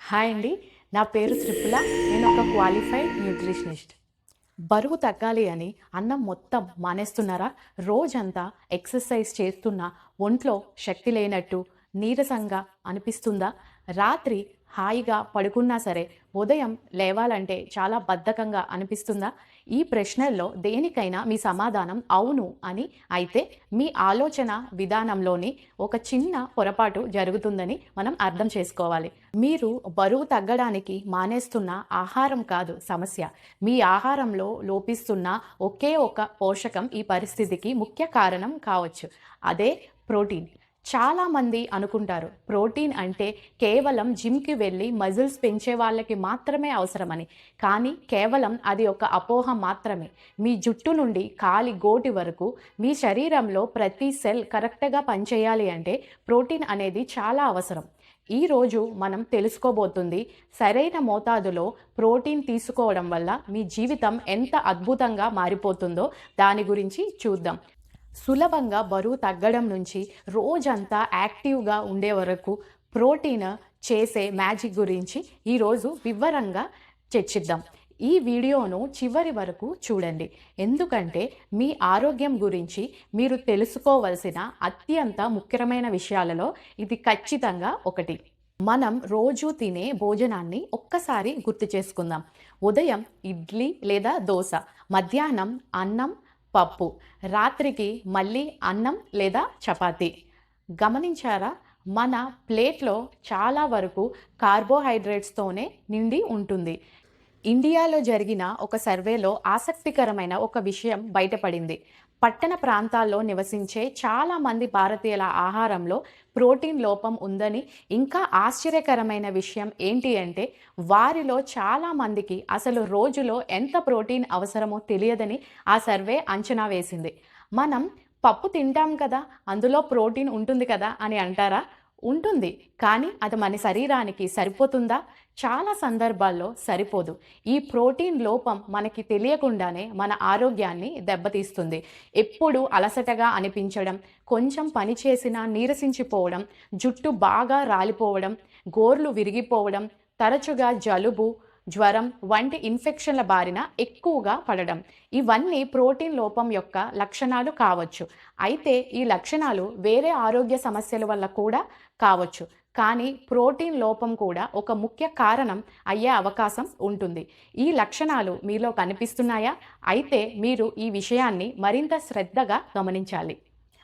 Hi అండి. నా పేరు త్రిపుల. నేను ఒక క్వాలిఫైడ్ న్యూట్రిషనిస్ట్. బరువు తగ్గాలి అని అన్నం మొత్తం మానేస్తున్నారా? రోజంతా ఎక్సర్సైజ్ చేస్తున్నా ఒంట్లో శక్తి లేనట్టు, నీరసంగా అనిపిస్తుందా? రాత్రి హాయిగా పడుకున్నా సరే ఉదయం లేవాలంటే చాలా బద్ధకంగా అనిపిస్తుందా? ఈ ప్రశ్నల్లో దేనికైనా మీ సమాధానం అవును అని అయితే మీ ఆలోచన విధానంలోని ఒక చిన్న పొరపాటు జరుగుతుందని మనం అర్థం చేసుకోవాలి. మీరు బరువు తగ్గడానికి మానేస్తున్న ఆహారం కాదు సమస్య. మీ ఆహారంలో లోపిస్తున్న ఒకే ఒక పోషకం ఈ పరిస్థితికి ముఖ్య కారణం కావచ్చు. అదే ప్రోటీన్. చాలామంది అనుకుంటారు ప్రోటీన్ అంటే కేవలం జిమ్కి వెళ్ళి మజిల్స్ పెంచే వాళ్ళకి మాత్రమే అవసరమని. కానీ కేవలం అది ఒక అపోహ మాత్రమే. మీ జుట్టు నుండి కాలి గోటి వరకు మీ శరీరంలో ప్రతి సెల్ కరెక్ట్గా పనిచేయాలి అంటే ప్రోటీన్ అనేది చాలా అవసరం. ఈరోజు మనం తెలుసుకోబోతుంది సరైన మోతాదులో ప్రోటీన్ తీసుకోవడం వల్ల మీ జీవితం ఎంత అద్భుతంగా మారిపోతుందో దాని గురించి చూద్దాం. సులభంగా బరువు తగ్గడం నుంచి రోజంతా యాక్టివ్గా ఉండే వరకు ప్రోటీన్ చేసే మ్యాజిక్ గురించి ఈరోజు వివరంగా చర్చిద్దాం. ఈ వీడియోను చివరి వరకు చూడండి, ఎందుకంటే మీ ఆరోగ్యం గురించి మీరు తెలుసుకోవలసిన అత్యంత ముఖ్యమైన విషయాలలో ఇది ఖచ్చితంగా ఒకటి. మనం రోజు తినే భోజనాన్ని ఒక్కసారి గుర్తు చేసుకుందాం. ఉదయం ఇడ్లీ లేదా దోశ, మధ్యాహ్నం అన్నం పప్పు, రాత్రికి మళ్ళీ అన్నం లేదా చపాతీ. గమనించారా? మన ప్లేట్లో చాలా వరకు కార్బోహైడ్రేట్స్తోనే నిండి ఉంటుంది. ఇండియాలో జరిగిన ఒక సర్వేలో ఆసక్తికరమైన ఒక విషయం బయటపడింది. పట్టణ ప్రాంతాల్లో నివసించే చాలామంది భారతీయుల ఆహారంలో ప్రోటీన్ లోపం ఉందని, ఇంకా ఆశ్చర్యకరమైన విషయం ఏంటి అంటే వారిలో చాలామందికి అసలు రోజులో ఎంత ప్రోటీన్ అవసరమో తెలియదని ఆ సర్వే అంచనా వేసింది. మనం పప్పు తింటాం కదా, అందులో ప్రోటీన్ ఉంటుంది కదా అని అంటారా? ఉంటుంది, కానీ అది మన శరీరానికి సరిపోతుందా? చాలా సందర్భాల్లో సరిపోదు. ఈ ప్రోటీన్ లోపం మనకి తెలియకుండానే మన ఆరోగ్యాన్ని దెబ్బతీస్తుంది. ఎప్పుడు అలసటగా అనిపించడం, కొంచెం పని చేసినా నీరసించిపోవడం, జుట్టు బాగా రాలిపోవడం, గోర్లు విరిగిపోవడం, తరచుగా జలుబు, జ్వరం వంటి ఇన్ఫెక్షన్ల బారిన ఎక్కువగా పడడం, ఇవన్నీ ప్రోటీన్ లోపం యొక్క లక్షణాలు కావచ్చు. అయితే ఈ లక్షణాలు వేరే ఆరోగ్య సమస్యల వల్ల కూడా కావచ్చు, కానీ ప్రోటీన్ లోపం కూడా ఒక ముఖ్య కారణం అయ్యే అవకాశం ఉంటుంది. ఈ లక్షణాలు మీలో కనిపిస్తున్నాయా? అయితే మీరు ఈ విషయాన్ని మరింత శ్రద్ధగా గమనించాలి.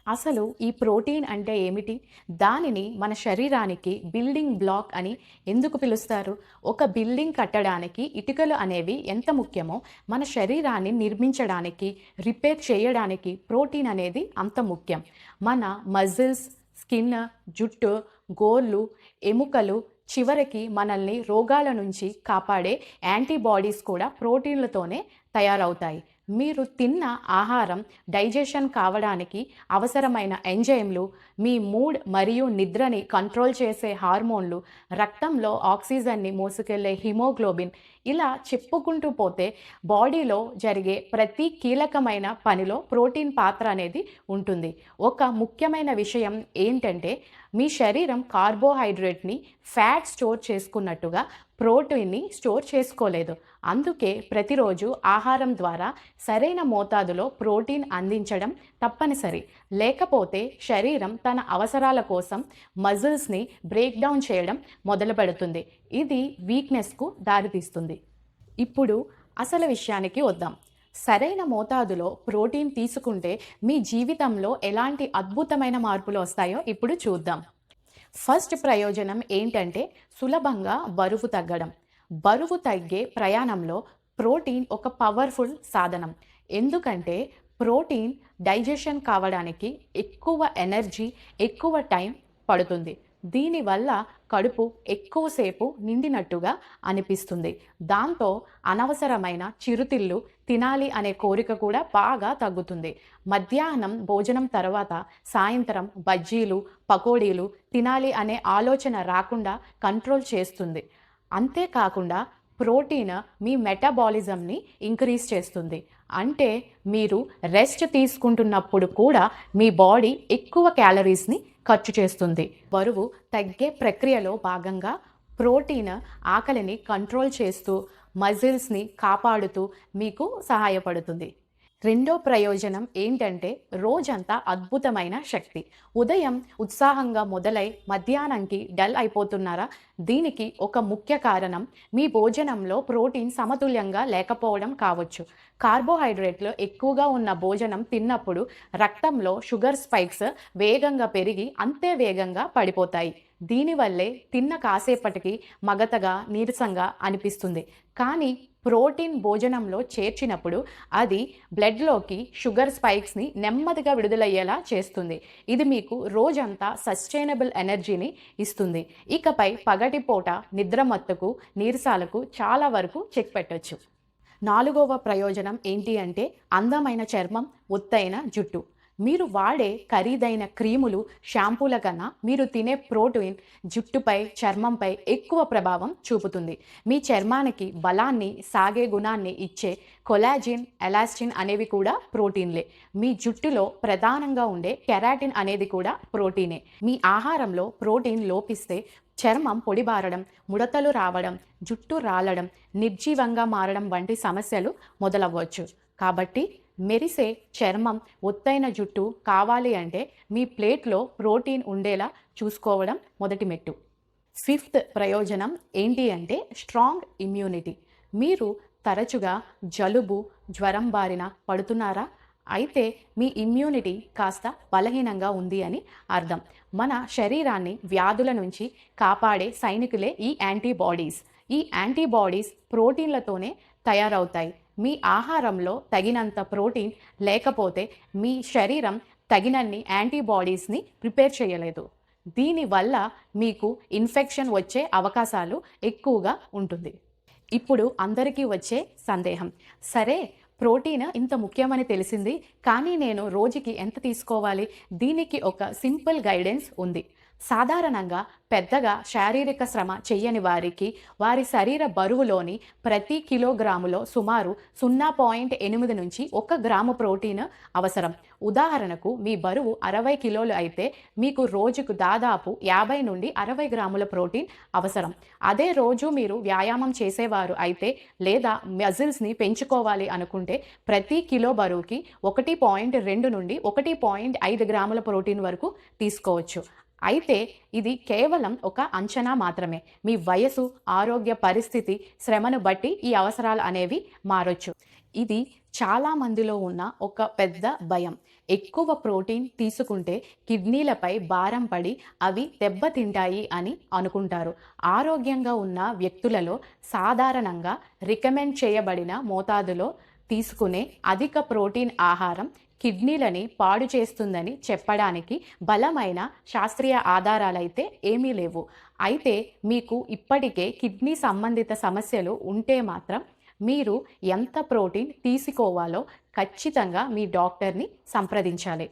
అసలు ఈ ప్రోటీన్ అంటే ఏమిటి? దానిని మన శరీరానికి బిల్డింగ్ బ్లాక్ అని ఎందుకు పిలుస్తారు? ఒక బిల్డింగ్ కట్టడానికి ఇటుకలు అనేవి ఎంత ముఖ్యమో మన శరీరాన్ని నిర్మించడానికి, రిపేర్ చేయడానికి ప్రోటీన్ అనేది అంత ముఖ్యం. మన మజిల్స్, స్కిన్, జుట్టు, గోర్లు, ఎముకలు, చివరికి మనల్ని రోగాల నుంచి కాపాడే యాంటీబాడీస్ కూడా ప్రోటీన్లతోనే తయారవుతాయి. మీరు తిన్న ఆహారం డైజెషన్ కావడానికి అవసరమైన ఎంజైమ్లు, మీ మూడ్ మరియు నిద్రని కంట్రోల్ చేసే హార్మోన్లు, రక్తంలో ఆక్సిజన్ని మోసుకెళ్లే హిమోగ్లోబిన్, ఇలా చెప్పుకుంటూ పోతే బాడీలో జరిగే ప్రతి కీలకమైన పనిలో ప్రోటీన్ పాత్ర అనేది ఉంటుంది. ఒక ముఖ్యమైన విషయం ఏంటంటే మీ శరీరం కార్బోహైడ్రేట్ని ఫ్యాట్ స్టోర్ చేసుకున్నట్టుగా ప్రోటీన్ని స్టోర్ చేసుకోలేదు. అందుకే ప్రతిరోజు ఆహారం ద్వారా సరైన మోతాదులో ప్రోటీన్ అందించడం తప్పనిసరి. లేకపోతే శరీరం తన అవసరాల కోసం మజిల్స్ని బ్రేక్ డౌన్ చేయడం మొదలు పెడుతుంది. ఇది వీక్నెస్కు దారితీస్తుంది. ఇప్పుడు అసలు విషయానికి వద్దాం. సరైన మోతాదులో ప్రోటీన్ తీసుకుంటే మీ జీవితంలో ఎలాంటి అద్భుతమైన మార్పులు వస్తాయో ఇప్పుడు చూద్దాం. ఫస్ట్ ప్రయోజనం ఏంటంటే సులభంగా బరువు తగ్గడం. బరువు తగ్గే ప్రయాణంలో ప్రోటీన్ ఒక పవర్ఫుల్ సాధనం. ఎందుకంటే ప్రోటీన్ డైజెషన్ కావడానికి ఎక్కువ ఎనర్జీ, ఎక్కువ టైం పడుతుంది. దీనివల్ల కడుపు ఎక్కువసేపు నిండినట్టుగా అనిపిస్తుంది. దాంతో అనవసరమైన చిరుతిళ్ళు తినాలి అనే కోరిక కూడా బాగా తగ్గుతుంది. మధ్యాహ్నం భోజనం తర్వాత సాయంత్రం బజ్జీలు, పకోడీలు తినాలి అనే ఆలోచన రాకుండా కంట్రోల్ చేస్తుంది. అంతేకాకుండా ప్రోటీన్ మీ మెటబాలిజంని ఇంక్రీజ్ చేస్తుంది. అంటే మీరు రెస్ట్ తీసుకుంటున్నప్పుడు కూడా మీ బాడీ ఎక్కువ క్యాలరీస్ని ఖర్చు చేస్తుంది. బరువు తగ్గే ప్రక్రియలో భాగంగా ప్రోటీన్ ఆకలిని కంట్రోల్ చేస్తూ మజిల్స్ని కాపాడుతూ మీకు సహాయపడుతుంది. రెండో ప్రయోజనం ఏంటంటే రోజంతా అద్భుతమైన శక్తి. ఉదయం ఉత్సాహంగా మొదలై మధ్యాహ్నంకి డల్ అయిపోతున్నారా? దీనికి ఒక ముఖ్య కారణం మీ భోజనంలో ప్రోటీన్ సమతుల్యంగా లేకపోవడం కావచ్చు. కార్బోహైడ్రేట్లు ఎక్కువగా ఉన్న భోజనం తిన్నప్పుడు రక్తంలో షుగర్ స్పైక్స్ వేగంగా పెరిగి అంతే వేగంగా పడిపోతాయి. దీనివల్లే తిన్న కాసేపటికి మగతగా నీరసంగా అనిపిస్తుంది. కానీ ప్రోటీన్ భోజనంలో చేర్చినప్పుడు అది బ్లడ్లోకి షుగర్ స్పైక్స్ని నెమ్మదిగా విడుదలయ్యేలా చేస్తుంది. ఇది మీకు రోజంతా సస్టైనబుల్ ఎనర్జీని ఇస్తుంది. ఇకపై పగటిపూట నిద్రమత్తుకు నీరసాలకు చాలా వరకు చెక్ పెట్టొచ్చు. నాలుగవ ప్రయోజనం ఏంటి అంటే అందమైన చర్మం, ఒత్తైన జుట్టు. మీరు వాడే ఖరీదైన క్రీములు, షాంపూల కన్నా మీరు తినే ప్రోటీన్ జుట్టుపై, చర్మంపై ఎక్కువ ప్రభావం చూపుతుంది. మీ చర్మానికి బలాన్ని, సాగే గుణాన్ని ఇచ్చే కొలాజిన్, ఎలాస్టిన్ అనేవి కూడా ప్రోటీన్లే. మీ జుట్టులో ప్రధానంగా ఉండే కెరాటిన్ అనేది కూడా ప్రోటీనే. మీ ఆహారంలో ప్రోటీన్ లోపిస్తే చర్మం పొడిబారడం, ముడతలు రావడం, జుట్టు రాలడం, నిర్జీవంగా మారడం వంటి సమస్యలు మొదలవ్వచ్చు. కాబట్టి మెరిసే చర్మం, ఒత్తైన జుట్టు కావాలి అంటే మీ ప్లేట్లో ప్రోటీన్ ఉండేలా చూసుకోవడం మొదటి మెట్టు. ఫిఫ్త్ ప్రయోజనం ఏంటి అంటే స్ట్రాంగ్ ఇమ్యూనిటీ. మీరు తరచుగా జలుబు, జ్వరం బారిన పడుతున్నారా? అయితే మీ ఇమ్యూనిటీ కాస్త బలహీనంగా ఉంది అని అర్థం. మన శరీరాన్ని వ్యాధుల నుంచి కాపాడే సైనికులే ఈ యాంటీబాడీస్. ఈ యాంటీబాడీస్ ప్రోటీన్లతోనే తయారవుతాయి. మీ ఆహారంలో తగినంత ప్రోటీన్ లేకపోతే మీ శరీరం తగినన్ని యాంటీబాడీస్ని ప్రిపేర్ చేయలేదు. దీనివల్ల మీకు ఇన్ఫెక్షన్ వచ్చే అవకాశాలు ఎక్కువగా ఉంటుంది. ఇప్పుడు అందరికీ వచ్చే సందేహం, సరే ప్రోటీన్ ఇంత ముఖ్యమని తెలిసింది, కానీ నేను రోజుకి ఎంత తీసుకోవాలి? దీనికి ఒక సింపుల్ గైడెన్స్ ఉంది. సాధారణంగా పెద్దగా శారీరక శ్రమ చెయ్యని వారికి వారి శరీర బరువులోని ప్రతి కిలోగ్రాములో సుమారు 0.8 నుంచి 1 గ్రాము ప్రోటీన్ అవసరం. ఉదాహరణకు మీ బరువు 60 కిలోలు అయితే మీకు రోజుకు దాదాపు 50 నుండి 60 గ్రాముల ప్రోటీన్ అవసరం. అదే రోజు మీరు వ్యాయామం చేసేవారు అయితే లేదా మజిల్స్ని పెంచుకోవాలి అనుకుంటే ప్రతి కిలో బరువుకి 1.2 నుండి 1.5 గ్రాముల ప్రోటీన్ వరకు తీసుకోవచ్చు. అయితే ఇది కేవలం ఒక అంచనా మాత్రమే. మీ వయసు, ఆరోగ్య పరిస్థితి, శ్రమను బట్టి ఈ అవసరాలు అనేవి మారొచ్చు. ఇది చాలా మందిలో ఉన్న ఒక పెద్ద భయం. ఎక్కువ ప్రోటీన్ తీసుకుంటే కిడ్నీలపై భారం పడి అవి దెబ్బతింటాయి అని అనుకుంటారు. ఆరోగ్యంగా ఉన్న వ్యక్తులలో సాధారణంగా రికమెండ్ చేయబడిన మోతాదులో తీసుకునే అధిక ప్రోటీన్ ఆహారం కిడ్నీలని పాడు చేస్తుందని చెప్పడానికి బలమైన శాస్త్రీయ ఆధారాలైతే ఏమీ లేవు. అయితే మీకు ఇప్పటికే కిడ్నీ సంబంధిత సమస్యలు ఉంటే మాత్రం మీరు ఎంత ప్రోటీన్ తీసుకోవాలో ఖచ్చితంగా మీ డాక్టర్ని సంప్రదించాలి.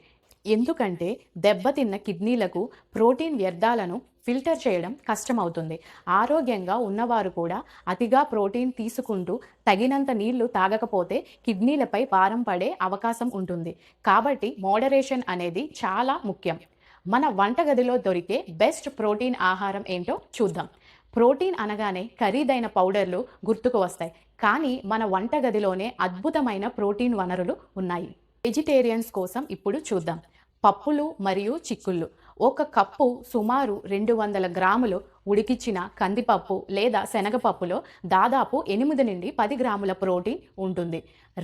ఎందుకంటే దెబ్బతిన్న కిడ్నీలకు ప్రోటీన్ వ్యర్థాలను ఫిల్టర్ చేయడం కష్టమవుతుంది. ఆరోగ్యంగా ఉన్నవారు కూడా అతిగా ప్రోటీన్ తీసుకుంటూ తగినంత నీళ్లు తాగకపోతే కిడ్నీలపై భారం పడే అవకాశం ఉంటుంది. కాబట్టి మోడరేషన్ అనేది చాలా ముఖ్యం. మన వంటగదిలో దొరికే బెస్ట్ ప్రోటీన్ ఆహారం ఏంటో చూద్దాం. ప్రోటీన్ అనగానే ఖరీదైన పౌడర్లు గుర్తుకు వస్తాయి, కానీ మన వంటగదిలోనే అద్భుతమైన ప్రోటీన్ వనరులు ఉన్నాయి. వెజిటేరియన్స్ కోసం ఇప్పుడు చూద్దాం. పప్పులు మరియు చిక్కుళ్ళు. ఒక కప్పు సుమారు 200 గ్రాములు ఉడికించిన కందిపప్పు లేదా శనగపప్పులో దాదాపు 8 నుండి 10 గ్రాముల ప్రోటీన్ ఉంటుంది.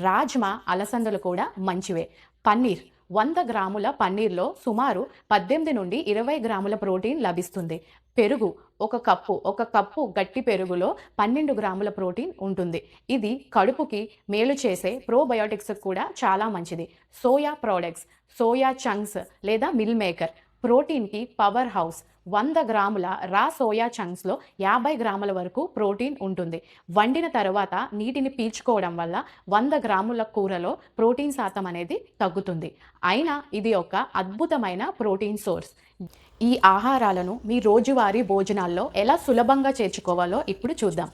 రాజ్మా, అలసందలు కూడా మంచివే. పన్నీర్, 100 గ్రాముల పన్నీర్లో సుమారు 18 నుండి 20 గ్రాముల ప్రోటీన్ లభిస్తుంది. పెరుగు, ఒక కప్పు గట్టి పెరుగులో 12 గ్రాముల ప్రోటీన్ ఉంటుంది. ఇది కడుపుకి మేలు చేసే ప్రోబయోటిక్స్ కూడా చాలా మంచిది. సోయా ప్రోడక్ట్స్, సోయా చంక్స్ లేదా మిల్ మేకర్ ప్రోటీన్కి పవర్ హౌస్. 100 గ్రాముల రా సోయా చంక్స్లో 50 గ్రాముల వరకు ప్రోటీన్ ఉంటుంది. వండిన తర్వాత నీటిని పీల్చుకోవడం వల్ల 100 గ్రాముల కూరలో ప్రోటీన్ శాతం అనేది తగ్గుతుంది. అయినా ఇది ఒక అద్భుతమైన ప్రోటీన్ సోర్స్. ఈ ఆహారాలను మీ రోజువారీ భోజనాల్లో ఎలా సులభంగా చేర్చుకోవాలో ఇప్పుడు చూద్దాం.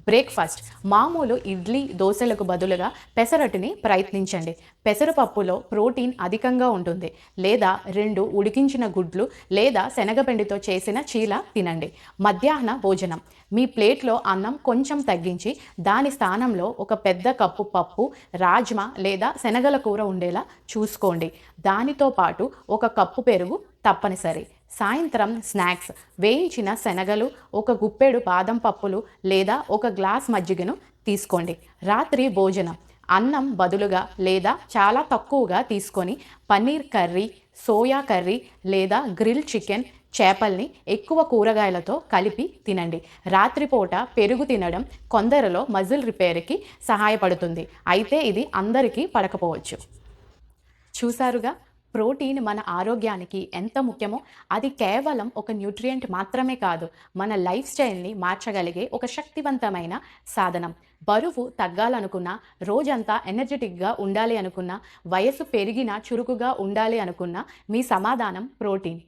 బ్రేక్ఫాస్ట్ మామూలు ఇడ్లీ దోశలకు బదులుగా పెసరట్టుని ప్రయత్నించండి. పెసరపప్పులో ప్రోటీన్ అధికంగా ఉంటుంది. లేదా 2 ఉడికించిన గుడ్లు లేదా శనగపిండితో చేసిన చీల తినండి. మధ్యాహ్న భోజనం మీ ప్లేట్లో అన్నం కొంచెం తగ్గించి దాని స్థానంలో ఒక పెద్ద కప్పు పప్పు, రాజ్మా లేదా శనగల కూర ఉండేలా చూసుకోండి. దానితో పాటు ఒక కప్పు పెరుగు తప్పనిసరి. సాయంత్రం స్నాక్స్ వేయించిన శనగలు, ఒక గుప్పెడు బాదం పప్పులు లేదా ఒక గ్లాస్ మజ్జిగను తీసుకోండి. రాత్రి భోజనం అన్నం బదులుగా లేదా చాలా తక్కువగా తీసుకొని పన్నీర్ కర్రీ, సోయా కర్రీ లేదా గ్రిల్ చికెన్, చేపల్ని ఎక్కువ కూరగాయలతో కలిపి తినండి. రాత్రిపూట పెరుగు తినడం కొందరిలో మజిల్ రిపేర్కి సహాయపడుతుంది. అయితే ఇది అందరికీ పడకపోవచ్చు. చూసారుగా, ప్రోటీన్ మన ఆరోగ్యానికి ఎంత ముఖ్యమో. అది కేవలం ఒక న్యూట్రియంట్ మాత్రమే కాదు, మన లైఫ్ స్టైల్ని మార్చగలిగే ఒక శక్తివంతమైన సాధనం. బరువు తగ్గాలనుకున్నా, రోజంతా ఎనర్జెటిక్గా ఉండాలి అనుకున్నా, వయసు పెరిగినా చురుకుగా ఉండాలి అనుకున్నా, మీ సమాధానం ప్రోటీన్.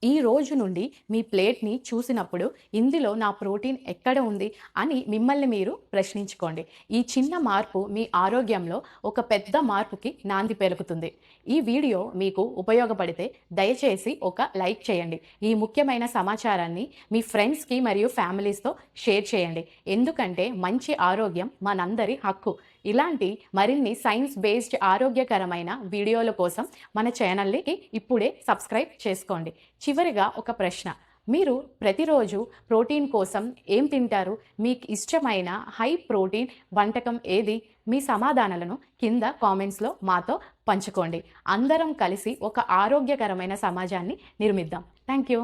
ఈ రోజు నుండి మీ ప్లేట్ని చూసినప్పుడు ఇందులో నా ప్రోటీన్ ఎక్కడ ఉంది అని మిమ్మల్ని మీరు ప్రశ్నించుకోండి. ఈ చిన్న మార్పు మీ ఆరోగ్యంలో ఒక పెద్ద మార్పుకి నాంది పలుకుతుంది. ఈ వీడియో మీకు ఉపయోగపడితే దయచేసి ఒక లైక్ చేయండి. ఈ ముఖ్యమైన సమాచారాన్ని మీ ఫ్రెండ్స్కి మరియు ఫ్యామిలీస్తో షేర్ చేయండి. ఎందుకంటే మంచి ఆరోగ్యం మనందరి హక్కు. ఇలాంటి మరిన్ని సైన్స్ బేస్డ్ ఆరోగ్యకరమైన వీడియోల కోసం మన ఛానల్ని ఇప్పుడే సబ్స్క్రైబ్ చేసుకోండి. చివరిగా ఒక ప్రశ్న, మీరు ప్రతిరోజు ప్రోటీన్ కోసం ఏం తింటారు? మీకు ఇష్టమైన హై ప్రోటీన్ వంటకం ఏది? మీ సమాధానాలను కింద కామెంట్స్లో మాతో పంచుకోండి. అందరం కలిసి ఒక ఆరోగ్యకరమైన సమాజాన్ని నిర్మిద్దాం. Thank you.